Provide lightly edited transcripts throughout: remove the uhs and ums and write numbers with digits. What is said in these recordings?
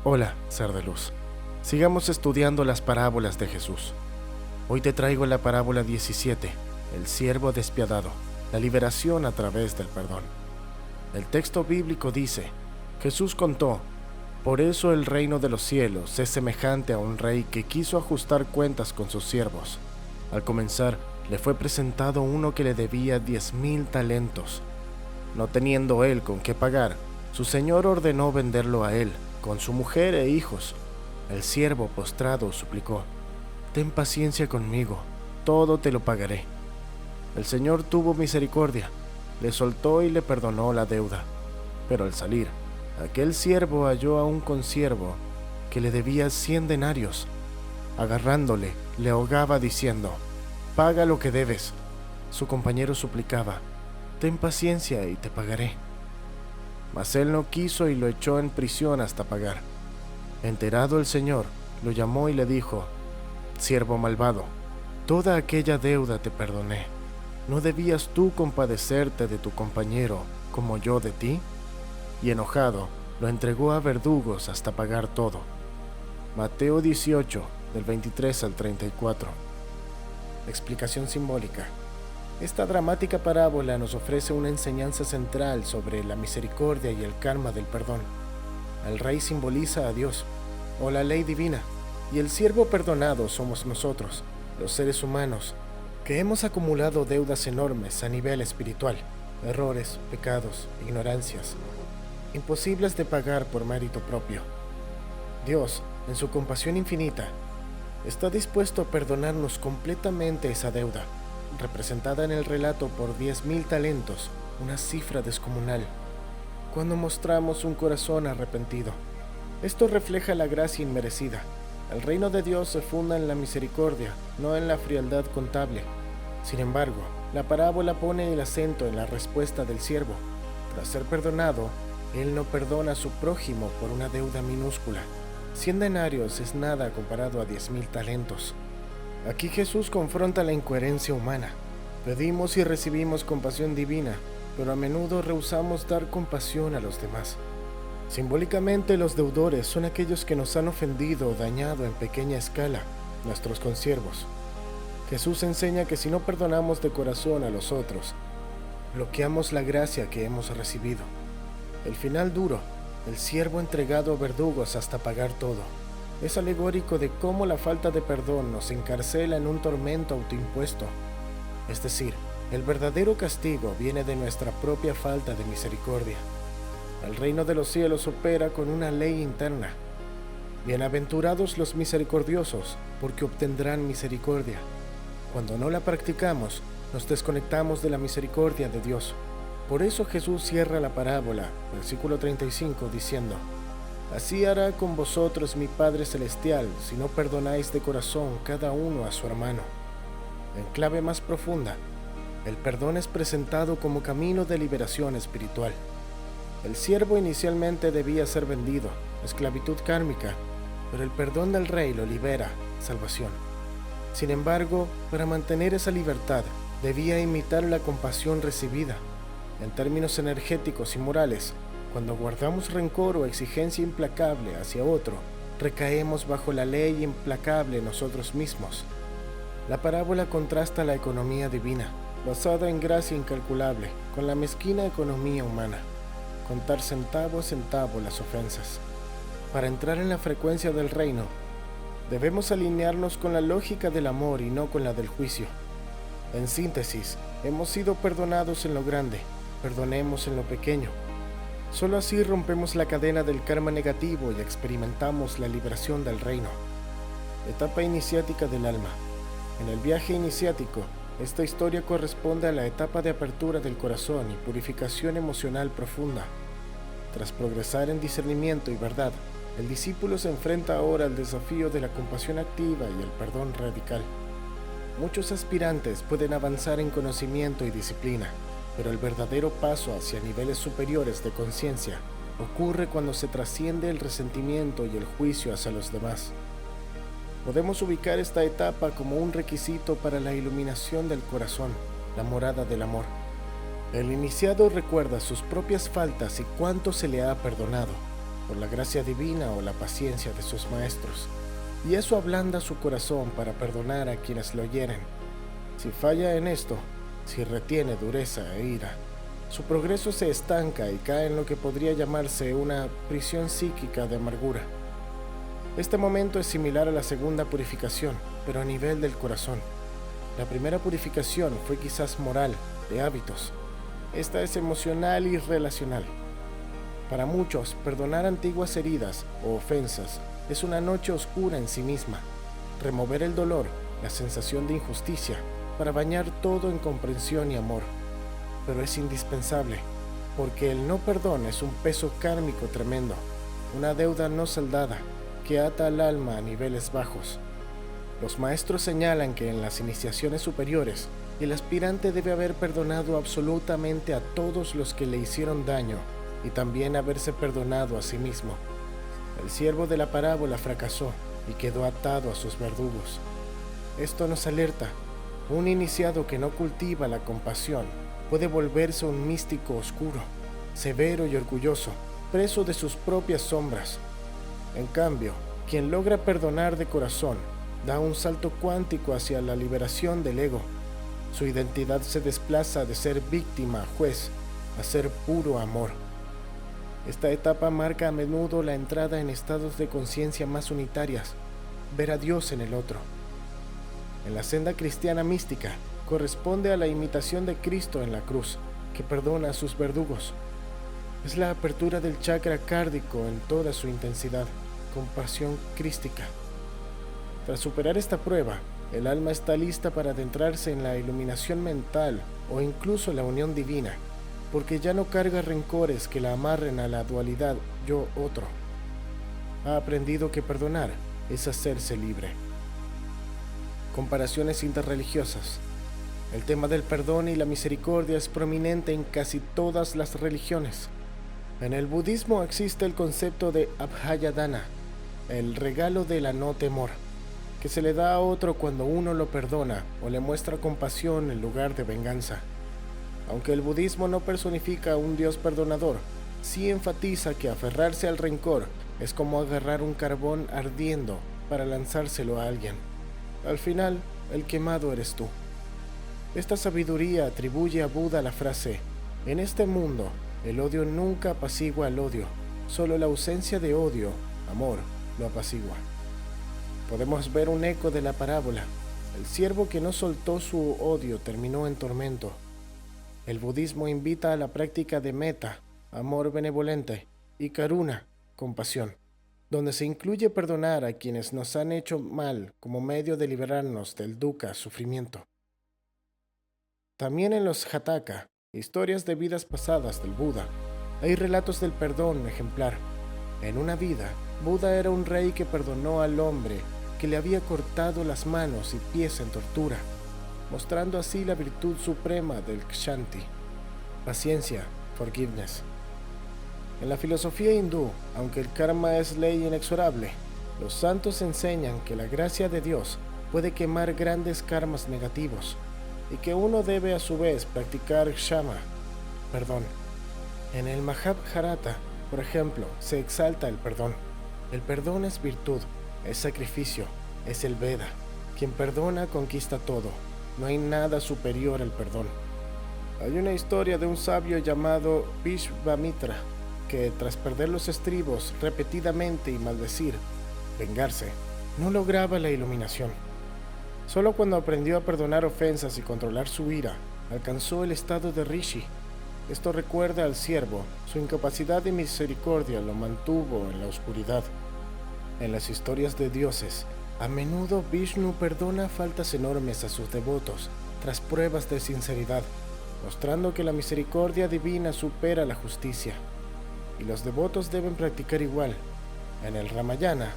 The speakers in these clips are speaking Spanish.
Hola, ser de luz. Sigamos estudiando las parábolas de Jesús. Hoy te traigo la parábola 17, el siervo despiadado, la liberación a través del perdón. El texto bíblico dice, Jesús contó, por eso el reino de los cielos es semejante a un rey que quiso ajustar cuentas con sus siervos. Al comenzar, le fue presentado uno que le debía 10,000 talentos. No teniendo él con qué pagar, su señor ordenó venderlo a él, con su mujer e hijos. El siervo postrado suplicó, «Ten paciencia conmigo, todo te lo pagaré». El Señor tuvo misericordia, le soltó y le perdonó la deuda. Pero al salir, aquel siervo halló a un consiervo que le debía 100 denarios. Agarrándole, le ahogaba diciendo, «Paga lo que debes». Su compañero suplicaba, «Ten paciencia y te pagaré». Mas él no quiso y lo echó en prisión hasta pagar. Enterado el Señor, lo llamó y le dijo, «Siervo malvado, toda aquella deuda te perdoné. ¿No debías tú compadecerte de tu compañero como yo de ti?» Y enojado, lo entregó a verdugos hasta pagar todo. Mateo 18, del 23 al 34. Explicación simbólica. Esta dramática parábola nos ofrece una enseñanza central sobre la misericordia y el karma del perdón. El rey simboliza a Dios, o la ley divina, y el siervo perdonado somos nosotros, los seres humanos, que hemos acumulado deudas enormes a nivel espiritual, errores, pecados, ignorancias, imposibles de pagar por mérito propio. Dios, en su compasión infinita, está dispuesto a perdonarnos completamente esa deuda, representada en el relato por 10,000 talentos, una cifra descomunal, cuando mostramos un corazón arrepentido. Esto refleja la gracia inmerecida. El reino de Dios se funda en la misericordia, no en la frialdad contable. Sin embargo, la parábola pone el acento en la respuesta del siervo. Tras ser perdonado, él no perdona a su prójimo por una deuda minúscula. 100 denarios es nada comparado a 10,000 talentos. Aquí Jesús confronta la incoherencia humana. Pedimos y recibimos compasión divina, pero a menudo rehusamos dar compasión a los demás. Simbólicamente, los deudores son aquellos que nos han ofendido o dañado en pequeña escala, nuestros consiervos. Jesús enseña que si no perdonamos de corazón a los otros, bloqueamos la gracia que hemos recibido. El final duro, el siervo entregado a verdugos hasta pagar todo, es alegórico de cómo la falta de perdón nos encarcela en un tormento autoimpuesto. Es decir, el verdadero castigo viene de nuestra propia falta de misericordia. El reino de los cielos opera con una ley interna. Bienaventurados los misericordiosos, porque obtendrán misericordia. Cuando no la practicamos, nos desconectamos de la misericordia de Dios. Por eso Jesús cierra la parábola, versículo 35, diciendo, «Así hará con vosotros mi Padre Celestial, si no perdonáis de corazón cada uno a su hermano». En clave más profunda, el perdón es presentado como camino de liberación espiritual. El siervo inicialmente debía ser vendido, esclavitud kármica, pero el perdón del rey lo libera, salvación. Sin embargo, para mantener esa libertad, debía imitar la compasión recibida. En términos energéticos y morales, cuando guardamos rencor o exigencia implacable hacia otro, recaemos bajo la ley implacable nosotros mismos. La parábola contrasta la economía divina, basada en gracia incalculable, con la mezquina economía humana. Contar centavo a centavo las ofensas. Para entrar en la frecuencia del reino, debemos alinearnos con la lógica del amor y no con la del juicio. En síntesis, hemos sido perdonados en lo grande, perdonemos en lo pequeño. Solo así rompemos la cadena del karma negativo y experimentamos la liberación del reino. Etapa iniciática del alma. En el viaje iniciático, esta historia corresponde a la etapa de apertura del corazón y purificación emocional profunda. Tras progresar en discernimiento y verdad, el discípulo se enfrenta ahora al desafío de la compasión activa y el perdón radical. Muchos aspirantes pueden avanzar en conocimiento y disciplina, pero el verdadero paso hacia niveles superiores de conciencia ocurre cuando se trasciende el resentimiento y el juicio hacia los demás. Podemos ubicar esta etapa como un requisito para la iluminación del corazón, la morada del amor. El iniciado recuerda sus propias faltas y cuánto se le ha perdonado. por la gracia divina o la paciencia de sus maestros, y eso ablanda su corazón para perdonar a quienes lo hieren. Si falla en esto, si retiene dureza e ira, su progreso se estanca y cae en lo que podría llamarse una prisión psíquica de amargura. Este momento es similar a la segunda purificación, pero a nivel del corazón. La primera purificación fue quizás moral, de hábitos. Esta es emocional y relacional. Para muchos, perdonar antiguas heridas o ofensas es una noche oscura en sí misma. Remover el dolor, la sensación de injusticia, para bañar todo en comprensión y amor. Pero es indispensable, porque el no perdón es un peso kármico tremendo, una deuda no saldada que ata al alma a niveles bajos. Los maestros señalan que en las iniciaciones superiores, el aspirante debe haber perdonado absolutamente a todos los que le hicieron daño y también haberse perdonado a sí mismo. El siervo de la parábola fracasó y quedó atado a sus verdugos. Esto nos alerta: un iniciado que no cultiva la compasión puede volverse un místico oscuro, severo y orgulloso, preso de sus propias sombras. En cambio, quien logra perdonar de corazón da un salto cuántico hacia la liberación del ego. Su identidad se desplaza de ser víctima a juez a ser puro amor. Esta etapa marca a menudo la entrada en estados de conciencia más unitarias, ver a Dios en el otro. En la senda cristiana mística, corresponde a la imitación de Cristo en la cruz, que perdona a sus verdugos. Es la apertura del chakra cárdico en toda su intensidad, compasión crística. Tras superar esta prueba, el alma está lista para adentrarse en la iluminación mental o incluso la unión divina, porque ya no carga rencores que la amarren a la dualidad yo-otro. Ha aprendido que perdonar es hacerse libre. Comparaciones interreligiosas. El tema del perdón y la misericordia es prominente en casi todas las religiones. En el budismo existe el concepto de abhaya-dana, el regalo de la no temor, que se le da a otro cuando uno lo perdona o le muestra compasión en lugar de venganza. Aunque el budismo no personifica a un Dios perdonador, sí enfatiza que aferrarse al rencor es como agarrar un carbón ardiendo para lanzárselo a alguien. Al final, el quemado eres tú. Esta sabiduría atribuye a Buda la frase: en este mundo, el odio nunca apacigua al odio, solo la ausencia de odio, amor, lo apacigua. Podemos ver un eco de la parábola. El siervo que no soltó su odio terminó en tormento. El budismo invita a la práctica de metta, amor benevolente, y karuna, compasión, donde se incluye perdonar a quienes nos han hecho mal como medio de liberarnos del dukkha, sufrimiento. También en los Jataka, historias de vidas pasadas del Buda, hay relatos del perdón ejemplar. En una vida, Buda era un rey que perdonó al hombre que le había cortado las manos y pies en tortura, mostrando así la virtud suprema del Kshanti, paciencia, forgiveness. En la filosofía hindú, aunque el karma es ley inexorable, los santos enseñan que la gracia de Dios puede quemar grandes karmas negativos y que uno debe a su vez practicar Kshama, perdón. En el Mahabharata, por ejemplo, se exalta el perdón. El perdón es virtud, es sacrificio, es el Veda. Quien perdona conquista todo. No hay nada superior al perdón. Hay una historia de un sabio llamado Vishvamitra que, tras perder los estribos repetidamente y maldecir, vengarse, no lograba la iluminación. Solo cuando aprendió a perdonar ofensas y controlar su ira, alcanzó el estado de Rishi. Esto recuerda al siervo, su incapacidad de misericordia lo mantuvo en la oscuridad. En las historias de dioses, a menudo Vishnu perdona faltas enormes a sus devotos tras pruebas de sinceridad, mostrando que la misericordia divina supera la justicia. Y los devotos deben practicar igual. En el Ramayana,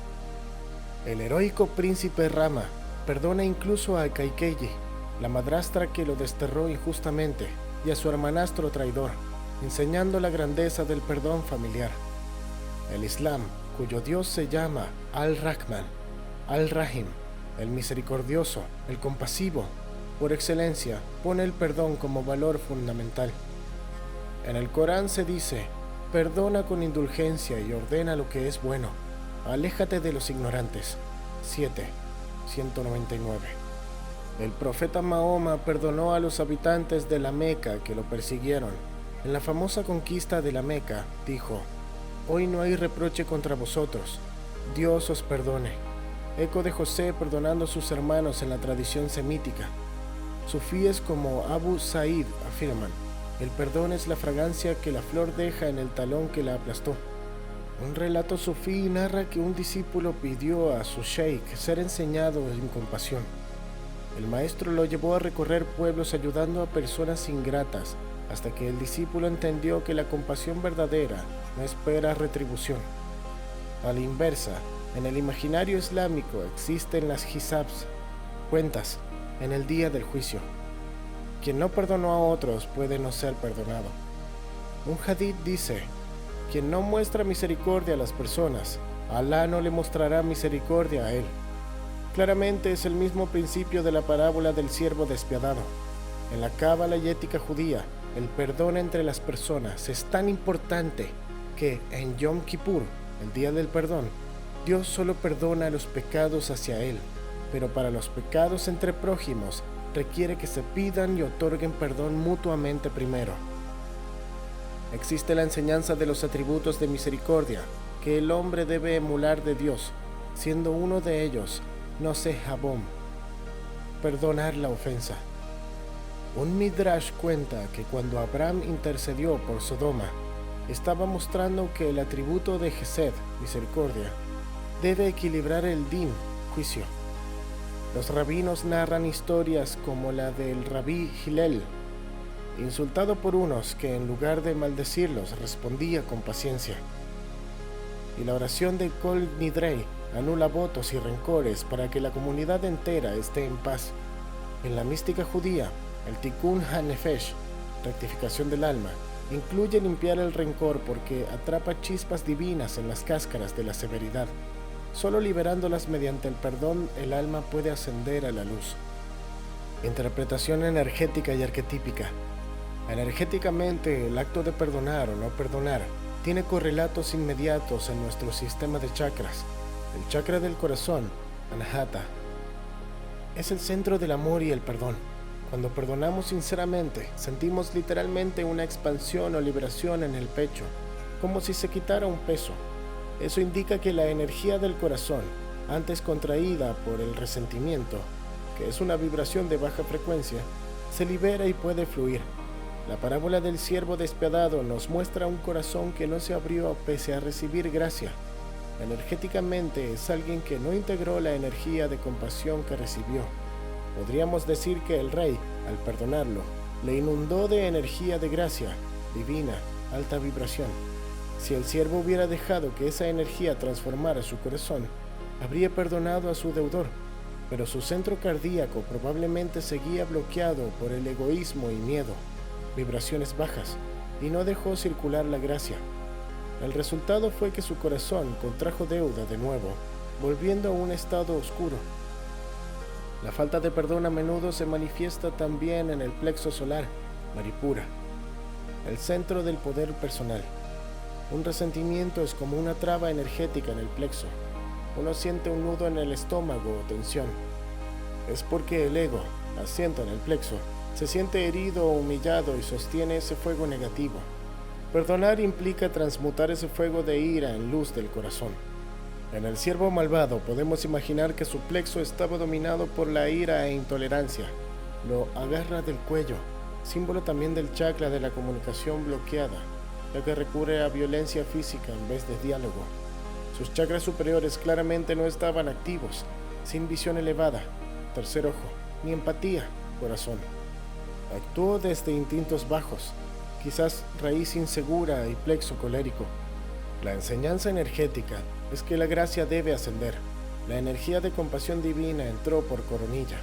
el heroico príncipe Rama perdona incluso a Kaikeyi, la madrastra que lo desterró injustamente, y a su hermanastro traidor, enseñando la grandeza del perdón familiar. El Islam, cuyo Dios se llama Al-Rahman, Al-Rahim, el misericordioso, el compasivo, por excelencia, pone el perdón como valor fundamental. En el Corán se dice: Perdona con indulgencia y ordena lo que es bueno. Aléjate de los ignorantes. 7. 199. El profeta Mahoma perdonó a los habitantes de la Meca que lo persiguieron. En la famosa conquista de la Meca, dijo: Hoy no hay reproche contra vosotros. Dios os perdone. Eco de José perdonando a sus hermanos en la tradición semítica. Sufíes como Abu Sa'id afirman: el perdón es la fragancia que la flor deja en el talón que la aplastó. Un relato sufí narra que un discípulo pidió a su sheikh ser enseñado en compasión. El maestro lo llevó a recorrer pueblos ayudando a personas ingratas, hasta que el discípulo entendió que la compasión verdadera no espera retribución. A la inversa, en el imaginario islámico existen las hisabs, cuentas, en el día del juicio. Quien no perdonó a otros puede no ser perdonado. Un hadith dice: quien no muestra misericordia a las personas, Alá no le mostrará misericordia a él. Claramente es el mismo principio de la parábola del siervo despiadado. En la cábala y ética judía, el perdón entre las personas es tan importante que en Yom Kippur, el día del perdón, Dios solo perdona los pecados hacia Él, pero para los pecados entre prójimos requiere que se pidan y otorguen perdón mutuamente primero. Existe la enseñanza de los atributos de misericordia que el hombre debe emular de Dios, siendo uno de ellos Noseh Habom, perdonar la ofensa. Un midrash cuenta que cuando Abraham intercedió por Sodoma, estaba mostrando que el atributo de Gesed, misericordia, debe equilibrar el din, juicio. Los rabinos narran historias como la del rabí Hillel, insultado por unos que en lugar de maldecirlos respondía con paciencia. Y la oración de Kol Nidrei anula votos y rencores para que la comunidad entera esté en paz. En la mística judía, el Tikkun HaNefesh, rectificación del alma, incluye limpiar el rencor porque atrapa chispas divinas en las cáscaras de la severidad. Solo liberándolas mediante el perdón el alma puede ascender a la luz. Interpretación energética y arquetípica. Energéticamente, el acto de perdonar o no perdonar tiene correlatos inmediatos en nuestro sistema de chakras. El chakra del corazón, Anahata, es el centro del amor y el perdón. Cuando perdonamos sinceramente, sentimos literalmente una expansión o liberación en el pecho, como si se quitara un peso. Eso indica que la energía del corazón, antes contraída por el resentimiento, que es una vibración de baja frecuencia, se libera y puede fluir. La parábola del siervo despiadado nos muestra un corazón que no se abrió pese a recibir gracia. Energéticamente es alguien que no integró la energía de compasión que recibió. Podríamos decir que el rey, al perdonarlo, le inundó de energía de gracia, divina, alta vibración. Si el siervo hubiera dejado que esa energía transformara su corazón, habría perdonado a su deudor, pero su centro cardíaco probablemente seguía bloqueado por el egoísmo y miedo, vibraciones bajas, y no dejó circular la gracia. El resultado fue que su corazón contrajo deuda de nuevo, volviendo a un estado oscuro. La falta de perdón a menudo se manifiesta también en el plexo solar, Manipura, el centro del poder personal. Un resentimiento es como una traba energética en el plexo. Uno siente un nudo en el estómago o tensión. Es porque el ego, asiento en el plexo, se siente herido o humillado y sostiene ese fuego negativo. Perdonar implica transmutar ese fuego de ira en luz del corazón. En el siervo malvado podemos imaginar que su plexo estaba dominado por la ira e intolerancia. Lo agarra del cuello, símbolo también del chakra de la comunicación bloqueada, ya que recurre a violencia física en vez de diálogo. Sus chakras superiores claramente no estaban activos, sin visión elevada, tercer ojo, ni empatía, corazón. Actuó desde instintos bajos, quizás raíz insegura y plexo colérico. La enseñanza energética es que la gracia debe ascender. La energía de compasión divina entró por coronilla,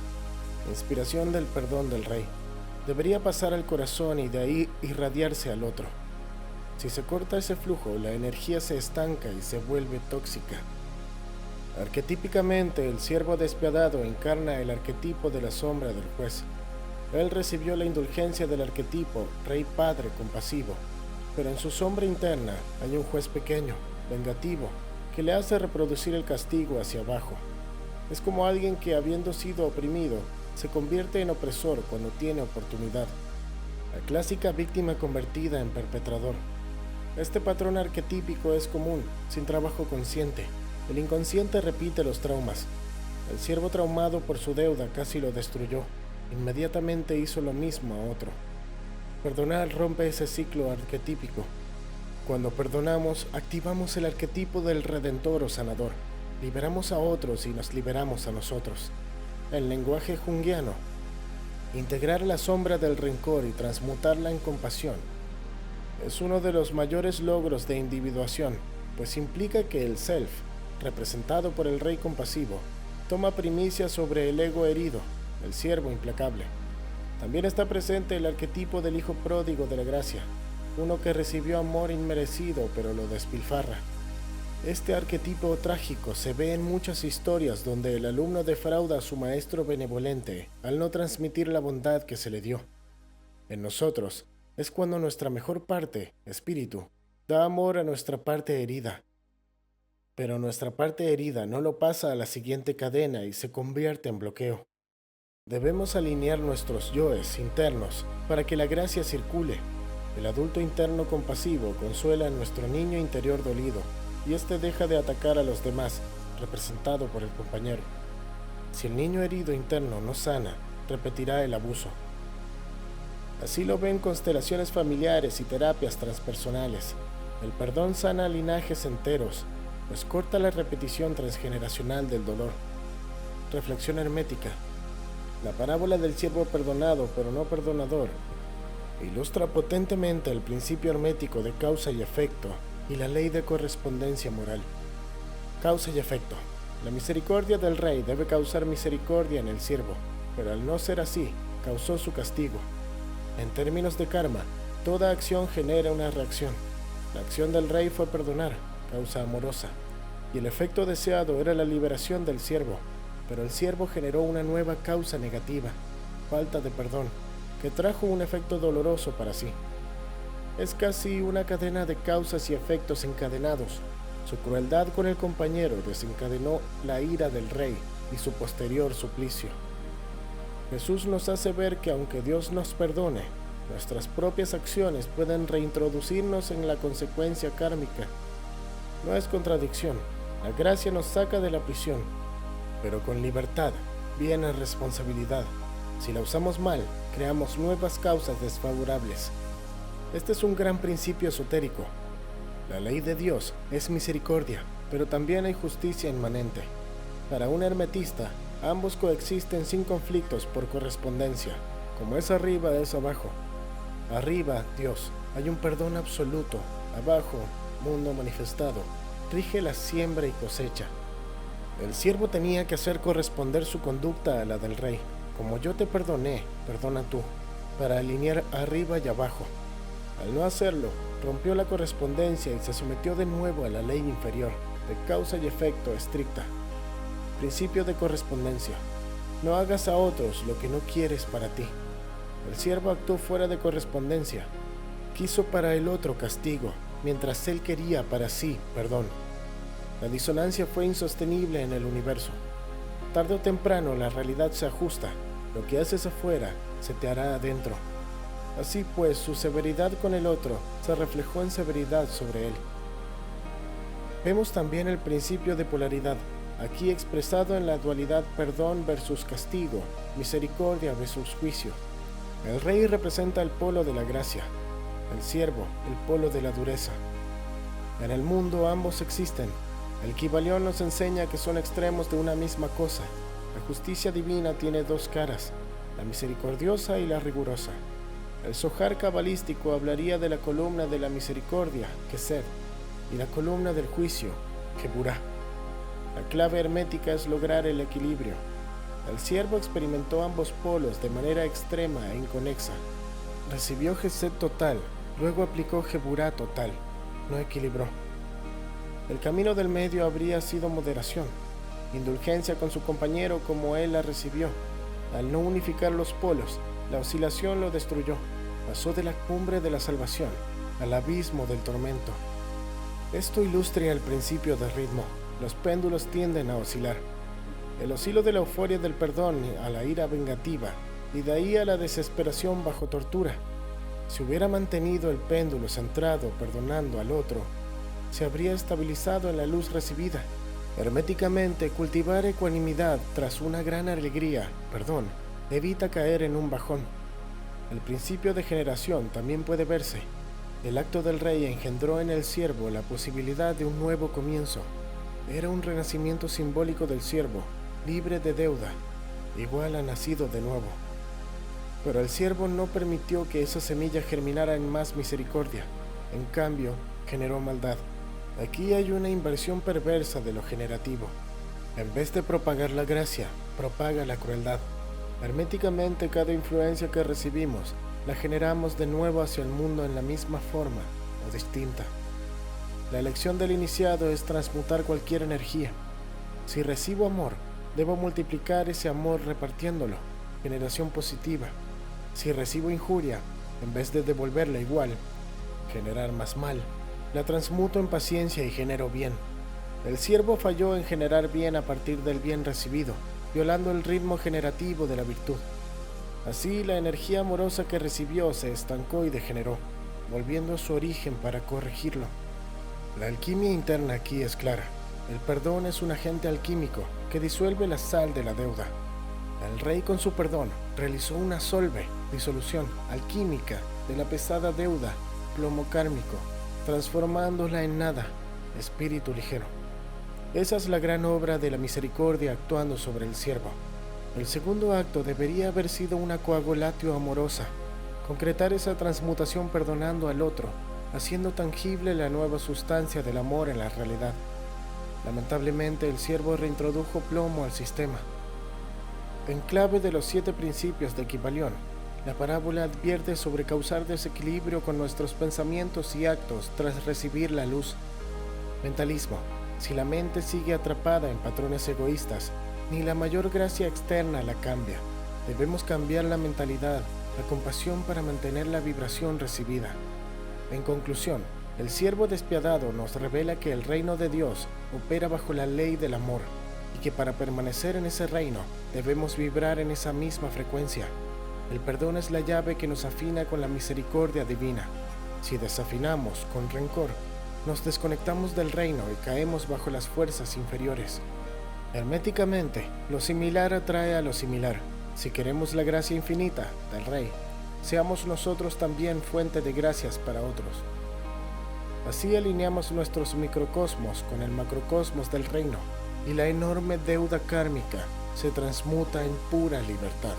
inspiración del perdón del rey. Debería pasar al corazón y de ahí irradiarse al otro. Si se corta ese flujo, la energía se estanca y se vuelve tóxica. Arquetípicamente, el siervo despiadado encarna el arquetipo de la sombra del juez. Él recibió la indulgencia del arquetipo Rey Padre compasivo. pero en su sombra interna hay un juez pequeño, vengativo, que le hace reproducir el castigo hacia abajo. Es como alguien que, habiendo sido oprimido, se convierte en opresor cuando tiene oportunidad. La clásica víctima convertida en perpetrador. Este patrón arquetípico es común, sin trabajo consciente. El inconsciente repite los traumas. El siervo traumado por su deuda casi lo destruyó. Inmediatamente hizo lo mismo a otro. Perdonar rompe ese ciclo arquetípico. Cuando perdonamos, activamos el arquetipo del redentor o sanador. Liberamos a otros y nos liberamos a nosotros. En lenguaje junguiano, integrar la sombra del rencor y transmutarla en compasión es uno de los mayores logros de individuación, pues implica que el self, representado por el rey compasivo, toma primicia sobre el ego herido, el siervo implacable. También está presente el arquetipo del hijo pródigo de la gracia, uno que recibió amor inmerecido pero lo despilfarra. Este arquetipo trágico se ve en muchas historias donde el alumno defrauda a su maestro benevolente al no transmitir la bondad que se le dio. En nosotros es cuando nuestra mejor parte, espíritu, da amor a nuestra parte herida. Pero nuestra parte herida no lo pasa a la siguiente cadena y se convierte en bloqueo. Debemos alinear nuestros yoes internos para que la gracia circule. El adulto interno compasivo consuela a nuestro niño interior dolido y éste deja de atacar a los demás, representado por el compañero. Si el niño herido interno no sana, repetirá el abuso. Así lo ven constelaciones familiares y terapias transpersonales. El perdón sana linajes enteros, pues corta la repetición transgeneracional del dolor. Reflexión hermética. La parábola del siervo perdonado pero no perdonador ilustra potentemente el principio hermético de causa y efecto y la ley de correspondencia moral. Causa y efecto. La misericordia del rey debe causar misericordia en el siervo, pero al no ser así, causó su castigo. En términos de karma, toda acción genera una reacción. La acción del rey fue perdonar, causa amorosa, y el efecto deseado era la liberación del siervo, pero el siervo generó una nueva causa negativa, falta de perdón, que trajo un efecto doloroso para sí. Es casi una cadena de causas y efectos encadenados. Su crueldad con el compañero desencadenó la ira del rey y su posterior suplicio. Jesús nos hace ver que aunque Dios nos perdone, nuestras propias acciones pueden reintroducirnos en la consecuencia kármica. No es contradicción, la gracia nos saca de la prisión, pero con libertad viene responsabilidad. Si la usamos mal, creamos nuevas causas desfavorables. Este es un gran principio esotérico. La ley de Dios es misericordia, pero también hay justicia inmanente. Para un hermetista, ambos coexisten sin conflictos por correspondencia. Como es arriba, es abajo. Arriba, Dios, hay un perdón absoluto. Abajo, mundo manifestado. Rige la siembra y cosecha. El siervo tenía que hacer corresponder su conducta a la del rey. Como yo te perdoné, perdona tú, para alinear arriba y abajo. Al no hacerlo, rompió la correspondencia y se sometió de nuevo a la ley inferior, de causa y efecto estricta. Principio de correspondencia. No hagas a otros lo que no quieres para ti. El siervo actuó fuera de correspondencia. Quiso para el otro castigo, mientras él quería para sí perdón. La disonancia fue insostenible en el universo. Tarde o temprano la realidad se ajusta. Lo que haces afuera se te hará adentro. Así pues, su severidad con el otro se reflejó en severidad sobre él. Vemos también el principio de polaridad, aquí expresado en la dualidad perdón versus castigo, misericordia versus juicio. El rey representa el polo de la gracia, el siervo el polo de la dureza. En el mundo ambos existen. El Kybalión nos enseña que son extremos de una misma cosa. La justicia divina tiene dos caras, la misericordiosa y la rigurosa. El Zohar cabalístico hablaría de la columna de la misericordia, Kesed, y la columna del juicio, Geburah. La clave hermética es lograr el equilibrio. El siervo experimentó ambos polos de manera extrema e inconexa. Recibió Gesed total, luego aplicó Geburah total. No equilibró. El camino del medio habría sido moderación, indulgencia con su compañero como él la recibió. Al no unificar los polos, la oscilación lo destruyó. Pasó de la cumbre de la salvación al abismo del tormento. Esto ilustra el principio del ritmo. Los péndulos tienden a oscilar. El oscilo de la euforia del perdón a la ira vengativa, y de ahí a la desesperación bajo tortura. Si hubiera mantenido el péndulo centrado perdonando al otro, se habría estabilizado en la luz recibida. Herméticamente, cultivar ecuanimidad tras una gran alegría, evita caer en un bajón. El principio de generación también puede verse. El acto del rey engendró en el siervo la posibilidad de un nuevo comienzo. Era un renacimiento simbólico del siervo, libre de deuda, igual a nacido de nuevo. Pero el siervo no permitió que esa semilla germinara en más misericordia. En cambio, generó maldad. Aquí hay una inversión perversa de lo generativo. En vez de propagar la gracia, propaga la crueldad. Herméticamente, cada influencia que recibimos la generamos de nuevo hacia el mundo en la misma forma o distinta. La elección del iniciado es transmutar cualquier energía. Si recibo amor, debo multiplicar ese amor repartiéndolo, generación positiva. Si recibo injuria, en vez de devolverla igual, generar más mal, la transmuto en paciencia y genero bien. El siervo falló en generar bien a partir del bien recibido, violando el ritmo generativo de la virtud. Así, la energía amorosa que recibió se estancó y degeneró, volviendo a su origen para corregirlo. La alquimia interna aquí es clara. El perdón es un agente alquímico que disuelve la sal de la deuda. El rey con su perdón realizó una disolución alquímica de la pesada deuda, plomo kármico, transformándola en nada, espíritu ligero. Esa es la gran obra de la misericordia actuando sobre el siervo. El segundo acto debería haber sido una coagulatio amorosa, concretar esa transmutación perdonando al otro, haciendo tangible la nueva sustancia del amor en la realidad. Lamentablemente, el siervo reintrodujo plomo al sistema. En clave de los 7 principios de Kybalión, la parábola advierte sobre causar desequilibrio con nuestros pensamientos y actos tras recibir la luz. Mentalismo. Si la mente sigue atrapada en patrones egoístas, ni la mayor gracia externa la cambia. Debemos cambiar la mentalidad, la compasión para mantener la vibración recibida. En conclusión, el siervo despiadado nos revela que el reino de Dios opera bajo la ley del amor y que para permanecer en ese reino debemos vibrar en esa misma frecuencia. El perdón es la llave que nos afina con la misericordia divina. Si desafinamos con rencor, nos desconectamos del reino y caemos bajo las fuerzas inferiores. Herméticamente, lo similar atrae a lo similar. Si queremos la gracia infinita del Rey, seamos nosotros también fuente de gracias para otros. Así alineamos nuestros microcosmos con el macrocosmos del reino, y la enorme deuda kármica se transmuta en pura libertad.